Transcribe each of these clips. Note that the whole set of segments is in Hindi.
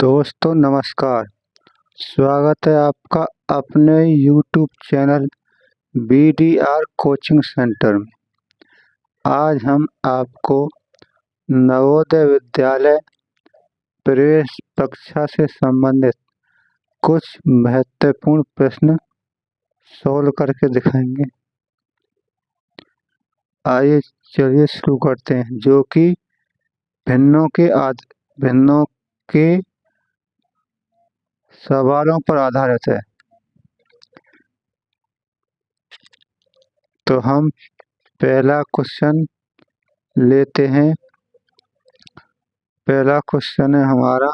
दोस्तों नमस्कार। स्वागत है आपका अपने YouTube channel BDR coaching centre में। आज हम आपको नवोदय विद्यालय प्रवेश परीक्षा से संबंधित कुछ महत्वपूर्ण प्रश्न सॉल्व करके दिखाएंगे। आइए चलिए शुरू करते हैं, जो कि भिन्नों के सवालों पर आधारित है। तो हम पहला क्वेश्चन लेते हैं। पहला क्वेश्चन है हमारा,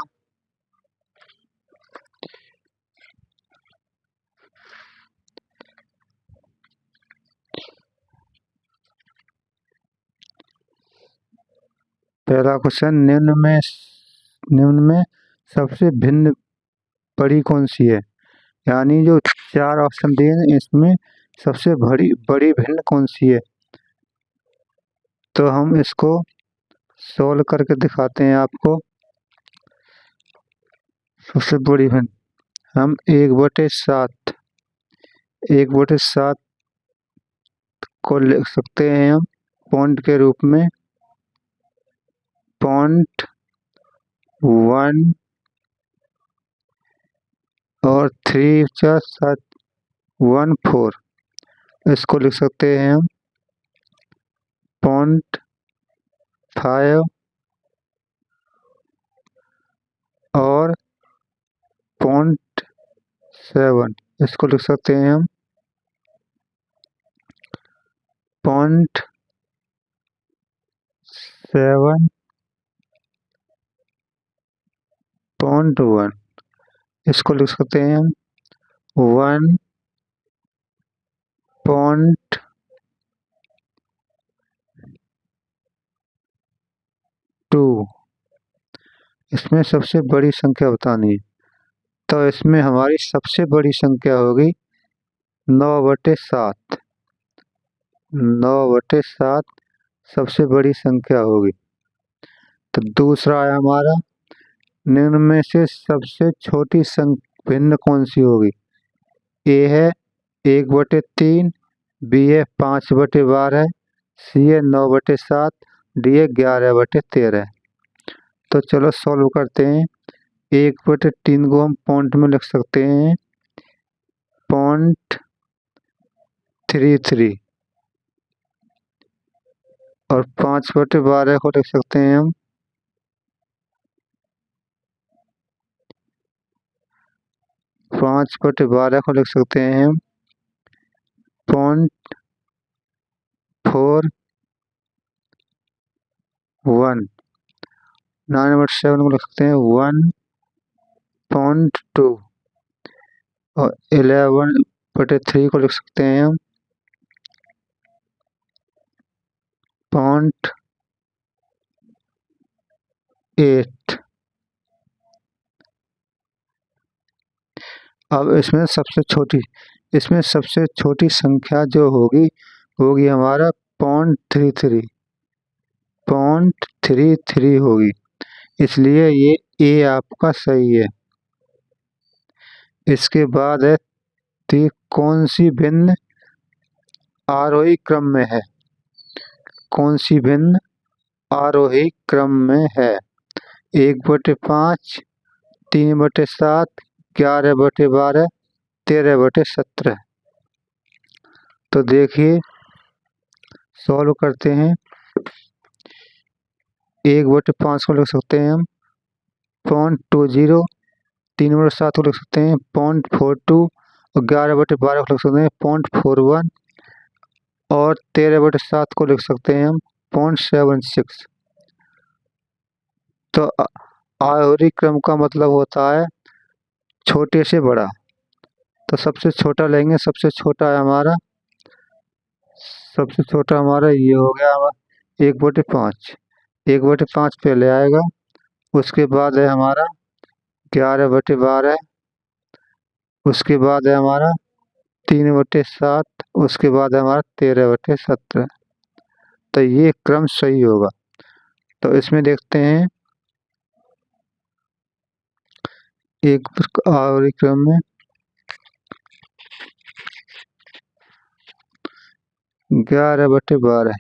निम्न में सबसे भिन्न बड़ी कौन सी है। यानी जो चार ऑप्शन दिए हैं इसमें सबसे बड़ी भिन्न कौन सी है। तो हम इसको सॉल्व करके दिखाते हैं आपको। सबसे बड़ी भिन्न हम 1/7 को लिख सकते हैं हम पॉइंट के रूप में 0.1 और 3/14। इसको लिख सकते हैं हम 0.5 और 0.7। इसको लिख सकते हैं हम 0.7.1। इसको लिख सकते हैं हम 1.2। इसमें सबसे बड़ी संख्या बतानी है। तो इसमें हमारी सबसे बड़ी संख्या होगी 9/7। 9/7 सबसे बड़ी संख्या होगी। तो दूसरा है हमारा, निम्न में से सबसे छोटी भिन्न कौन सी होगी। ए है 1/3, बी है 5/12, सी है 9/7, डी है 11/13। तो चलो सॉल्व करते हैं। 1/3 को हम पॉइंट में लिख सकते हैं 0.33 और 5/12 को लिख सकते हैं हम 5/12 को लिख सकते हैं हम 0.41। 9/7 को लिख सकते हैं 1.2 और 11/3 को लिख सकते हैं हम 0.8। अब इसमें सबसे छोटी संख्या जो होगी हमारा 0.33 होगी। इसलिए ये ए आपका सही है। इसके बाद है कौन सी भिन्न आरोही क्रम में है। कौन सी भिन्न आरोही क्रम में है। 1/5, 3/7, 11/12, 13/17। तो देखिए सॉल्व करते हैं। 1/5 को लिख सकते हैं हम 0.20, 3/7 को लिख सकते हैं 0.42 और 11/12 को लिख सकते हैं 0.41 और 13/7 को लिख सकते हैं हम 0.76। तो आरोही क्रम का मतलब होता है छोटे से बड़ा। तो सबसे छोटा लेंगे। सबसे छोटा हमारा ये हो गया हमारा 1/5। 1/5 पहले आएगा। उसके बाद है हमारा 11/12। उसके बाद है हमारा 3/7। उसके बाद है हमारा 13/17। तो ये क्रम सही होगा। तो इसमें देखते हैं एक आरोही क्रम में 11/12।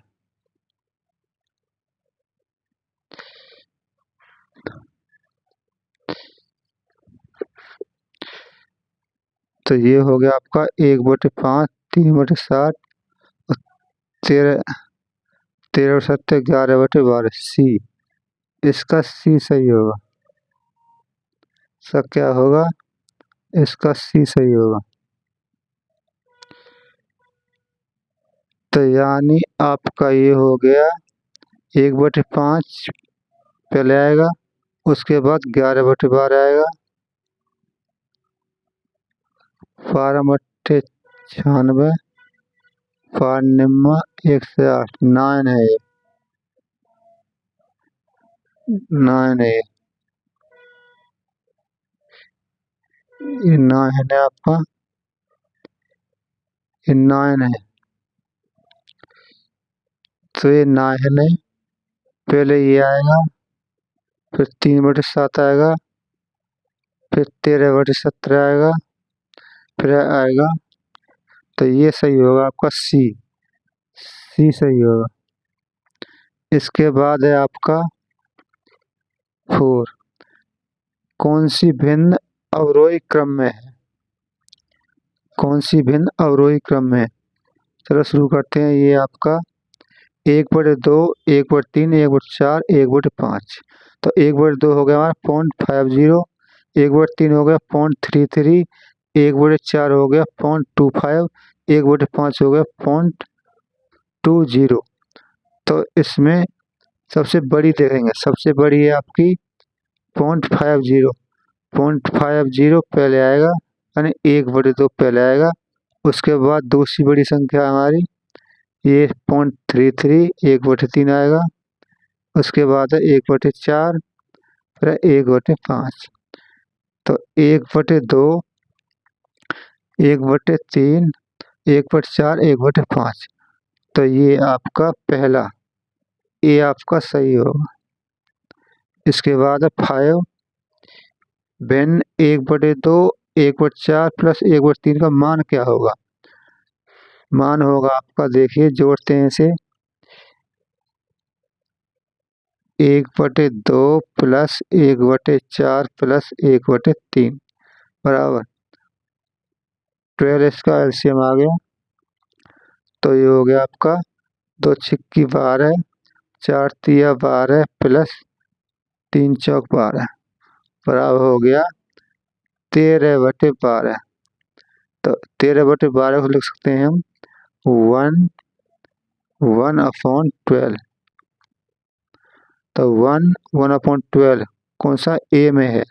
तो ये हो गया आपका 1/5, 3/7 और 13 13 और 7 11/12 सी। इसका सी सही होगा। इसका क्या होगा? इसका सी सही होगा। तो यानी आपका ये हो गया 1/5 पहले आएगा, उसके बाद 11/12 आएगा, 12×96, 1/8 9 है ये, 9 है ये 9 है आपका, ये 9 है। तो ये 9 है, पहले ये आएगा, फिर 3/7 आएगा, फिर 13/17 आएगा, फिर आएगा। तो ये सही होगा आपका सी। सी सही होगा। इसके बाद है आपका 4। कौन सी भिन्न अवरोही क्रम में है? कौन सी भिन्न अवरोही क्रम में है? चलो शुरू करते हैं। ये आपका 1/2, 1/3, 1/4, 1/5। तो 1/2 हो गया हमारा 0.50, 1/3 हो गया 0.33, 1/4 हो गया 0.25, 1/5 हो गया 0.20। तो इसमें सबसे बड़ी देखेंगे, सबसे बड़ी है आपकी 0.50। 0.50 पहले आएगा, यानी 1/2 पहले आएगा। उसके बाद दूसरी बड़ी संख्या हमारी ये 0.33, 1/3 आएगा। उसके बाद है 1/4, फिर 1/5। तो 1/2, 1/3, 1/4, 1/5। तो ये आपका पहला, ये आपका सही होगा। इसके बाद है 5 भिन्न 1/2, 1/4 प्लस 1/3 का मान क्या होगा? मान होगा आपका, देखिए जोड़ते हैं इसे, 1/2 प्लस 1/4 प्लस 1/3 बराबर 12। इसका एलसीएम आ गया। तो ये हो गया आपका 2 छिक्की 12, 4 तिया 12 प्लस 3 चौक 12 बराबर हो गया 13/12। तो 13/12 को लिख सकते हैं हम 1/12। तो 1/12 कौन सा? ए में है।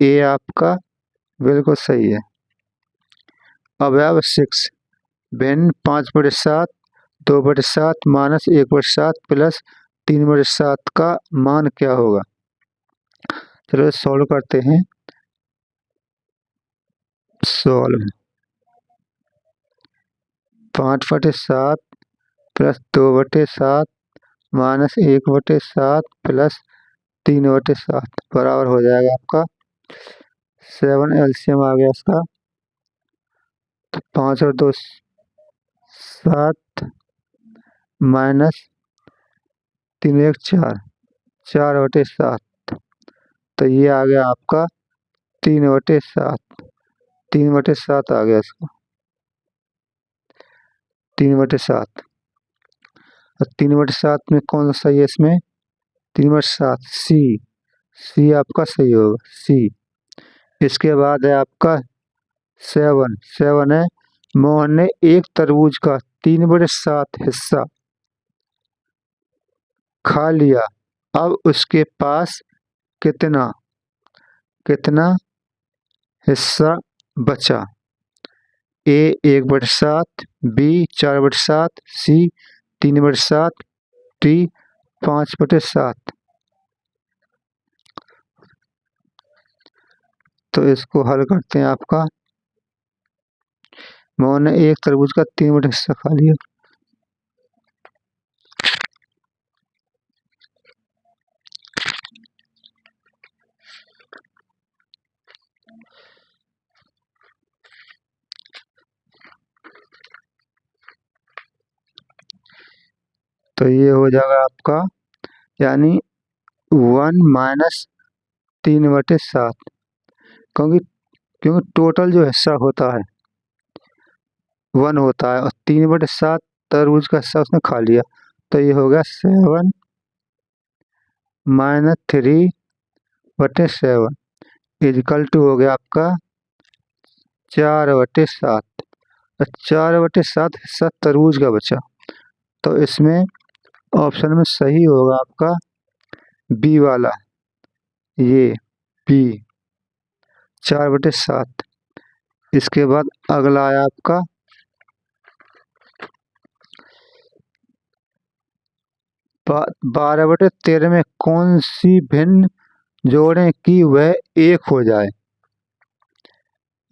ए आपका बिल्कुल सही है। अब है 6 भिन्न 5/7, 2/7 माइनस 1/7 प्लस 3/7 का मान क्या होगा? चलो सॉल्व करते हैं। सॉल्व 5/7 प्लस 2/7 माइनस 1/7 प्लस 3/7 बराबर हो जाएगा आपका 7। एलसीएम आ गया इसका। तो 5 और 2 7 माइनस 3 1 4, 4/7। तो ये आ गया आपका 3/7। 3/7 आ गया इसका, 3/7। और 3/7 में कौन सा सही है इसमें? 3/7 सी। सी आपका सही होगा, सी। इसके बाद है आपका 7। 7 है मोहन ने एक तरबूज का 3/7 हिस्सा खा लिया। अब उसके पास कितना कितना हिस्सा बचा? ए 1/7, बी 4/7, सी 3/7, डी 5/7। तो इसको हल करते हैं। आपका मोहन ने एक तरबूज का 3/7 हिस्सा खा लिया। तो ये हो जाएगा आपका यानी 1 - 3/7, क्योंकि क्योंकि टोटल जो हिस्सा होता है 1 होता है और 3/7 तरबूज का हिस्सा उसने खा लिया, तो ये हो गया 7 - 3/7 इजकल टू हो गया आपका 4/7। 4/7 हिस्सा तरबूज का बचा, तो इसमें ऑप्शन में सही होगा आपका बी वाला, ये बी 4/7। इसके बाद अगला आया आपका 12/13 में कौन सी भिन्न जोड़ें कि वह एक हो जाए,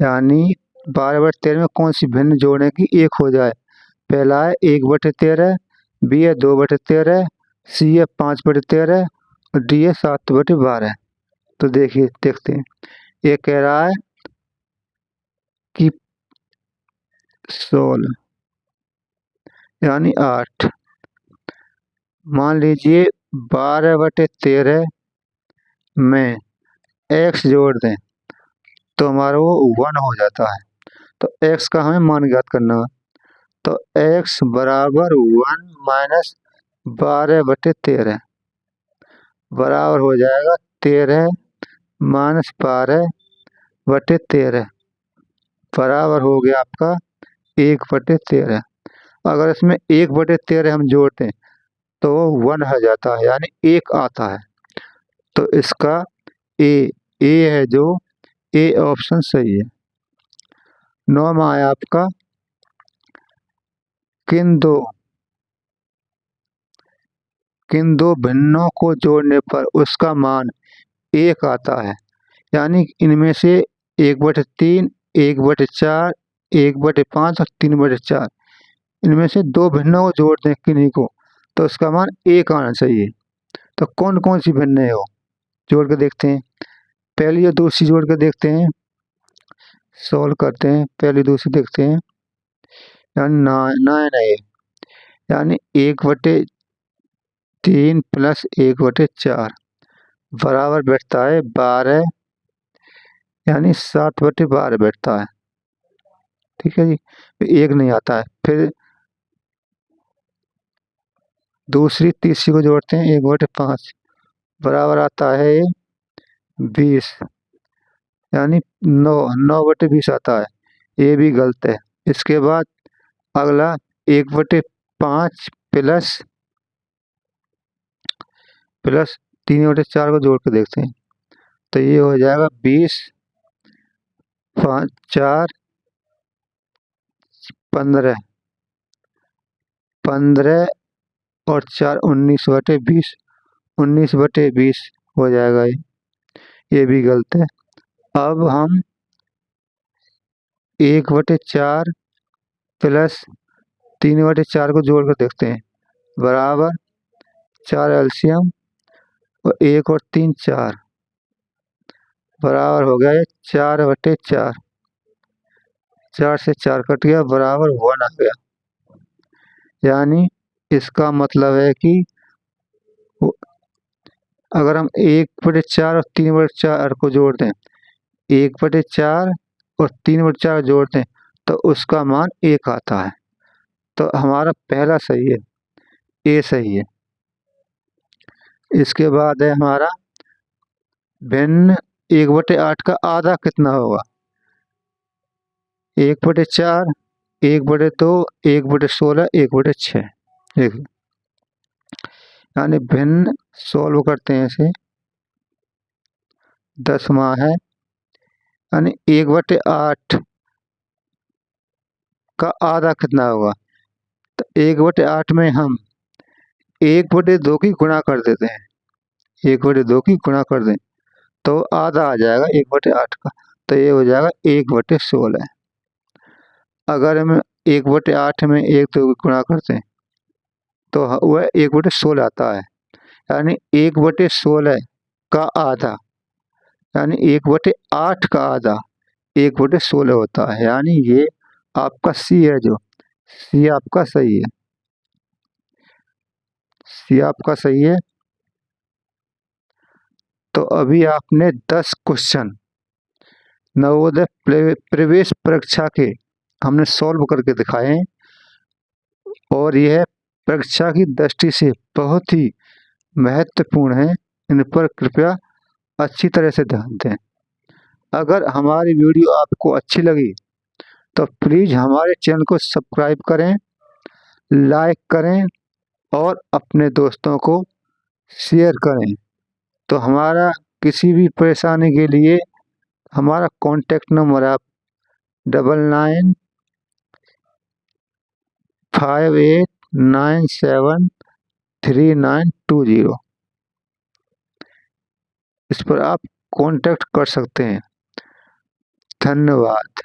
यानी 12/13 में कौन सी भिन्न जोड़ें कि एक हो जाए। पहला है 1/13, बी है 2/13, सी है 5/13 और डी है 7/12। तो देखिए देखते हैं, ये कह रहा है कि 16 यानी 8। मान लीजिए 12/13 में x जोड़ दें तो हमारा वो 1 हो जाता है, तो x का हमें मान ज्ञात करना है। तो x बराबर 1 - 12/13 बराबर हो जाएगा 13 - 12/13 बराबर हो गया आपका 1/13। अगर इसमें 1/13 हम जोड़ते हैं तो वो 1 आ जाता है, यानी 1 आता है। तो इसका ए ए है, जो ए ऑप्शन सही है। 9 में आया आपका किन दो भिन्नों को जोड़ने पर उसका मान 1 आता है, यानी इनमें से 1/3, 1/4, 1/5 और 3/4 इनमें से दो भिन्नों को जोड़ दें किन्हीं को, तो उसका मान 1 आना चाहिए। तो कौन कौन सी भिन्न है वो जोड़ के देखते हैं। पहली और दूसरी जोड़ के देखते हैं, सॉल्व करते हैं। पहली दूसरी देखते हैं, यानी 9 है, यानी 1/3 प्लस 1/4 बराबर बैठता है 12, यानी 7/12 बैठता है। ठीक है जी, एक नहीं आता है। फिर दूसरी तीसरी को जोड़ते हैं, 1/5 बराबर आता है 20, यानी 9/20 आता है। ये भी गलत है। इसके बाद अगला 1/5 प्लस 3/4 को जोड़ के देखते हैं, तो ये हो जाएगा 20, 5, 4, 15, 15 और 4 19/20, 19/20 हो जाएगा ये भी गलत है। अब हम 1/4 प्लस 3/4 को जोड़ कर देखते हैं, बराबर 4 एलसीएम और 1 और 3 4 बराबर हो गया ये 4/4। 4 से 4 कट गया, बराबर 1 आ गया। यानी इसका मतलब है कि अगर हम 1/4 और 3/4 को जोड़ दें, 1/4 और 3/4 जोड़ दें तो उसका मान 1 आता है। तो हमारा पहला सही है, ए सही है। इसके बाद है हमारा भिन्न 1/8 का आधा कितना होगा। 1/4, 1/2, 1/16, 1/6। देखिए, यानी भिन्न सॉल्व करते हैं इसे। 10वां है, यानी 1/8 का आधा कितना होगा। तो 1/8 में हम 1/2 की गुणा कर देते हैं, 1/2 की गुणा कर दें तो आधा आ जाएगा 1/8 का, तो ये हो जाएगा 1/16। अगर हम 1/8 में 1/2 की गुणा करते हैं तो वह 1/16 आता है, यानी 1/16 का आधा, यानी 1/8 का आधा 1/16 होता है। यानी ये आपका सी है, जो सी आपका सही है। सी आपका सही है। तो अभी आपने 10 क्वेश्चन नवोदय प्रवेश परीक्षा के हमने सॉल्व करके दिखाए हैं और यह परीक्षा की दृष्टि से बहुत ही महत्वपूर्ण है। इन पर कृपया अच्छी तरह से ध्यान दें। अगर हमारी वीडियो आपको अच्छी लगी तो प्लीज़ हमारे चैनल को सब्सक्राइब करें, लाइक करें और अपने दोस्तों को शेयर करें। तो हमारा किसी भी परेशानी के लिए हमारा कॉन्टैक्ट नंबर आप 9958973920 इस पर आप कॉन्टैक्ट कर सकते हैं। धन्यवाद।